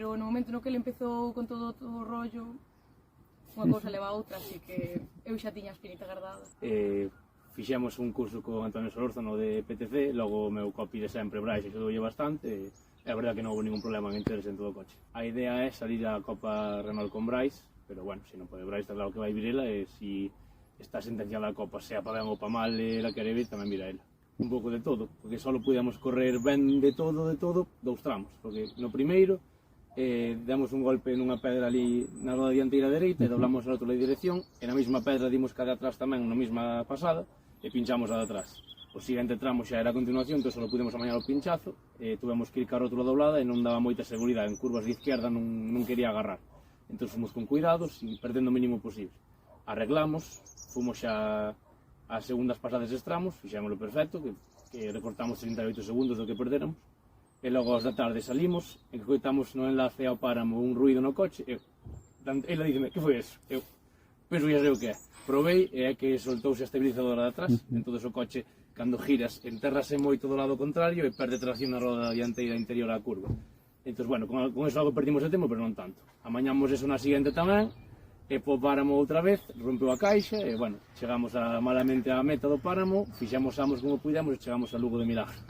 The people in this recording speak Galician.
Pero no momento no que ele empezou con todo o rollo, unha cousa leva a outra, así que eu xa tiña a espinita guardada. Fixemos un curso con Antonio Solórzano de PTC, logo o meu copi de sempre, Brais, axudoulle bastante, e é verdad que non houve ningún problema en enterarse en todo o coche. A idea é salir a Copa Renault con Brais, pero bueno, se non pode Brais, está claro que vai vir ela, e se está sentenciada a Copa, sea pa ben ou pa mal, ela quere vir, tamén vira ela. Un pouco de todo, porque só podíamos correr ben de todo, dous tramos, porque no primeiro demos un golpe nunha pedra ali na roda dianteira dereita e doblamos a outra dirección, e na mesma pedra dimos cara atrás tamén na mesma pasada e pinchamos a de atrás. O seguinte tramo xa era a continuación, entón só pudemos amañar o pinchazo, e tuvemos que ir ca rótula doblada e non daba moita seguridade, en curvas de izquierda non quería agarrar. Entón fomos con cuidados e perdendo o mínimo posible. Arreglamos, fomos xa as segundas pasadas de tramos, fixémoslo perfecto, que recortamos 38 segundos do que perderamos, e logo aos da tarde salimos, e que coitamos no enlace ao páramo un ruido no coche, e ela díceme, que foi eso? Eu penso que xa sei o que é. Probei, e é que soltouse a estabilizadora de atrás, entón o coche, cando giras, entérrase moito do lado contrario e perde tracción na roda dianteira interior á curva. Entón, bueno, con eso algo perdimos o tempo, pero non tanto. Amañamos eso na seguinte tamén, e po páramo outra vez, rompeu a caixa, e, bueno, chegamos malamente á meta do páramo, fixemos amos como pudemos e chegamos a Lugo de milagre.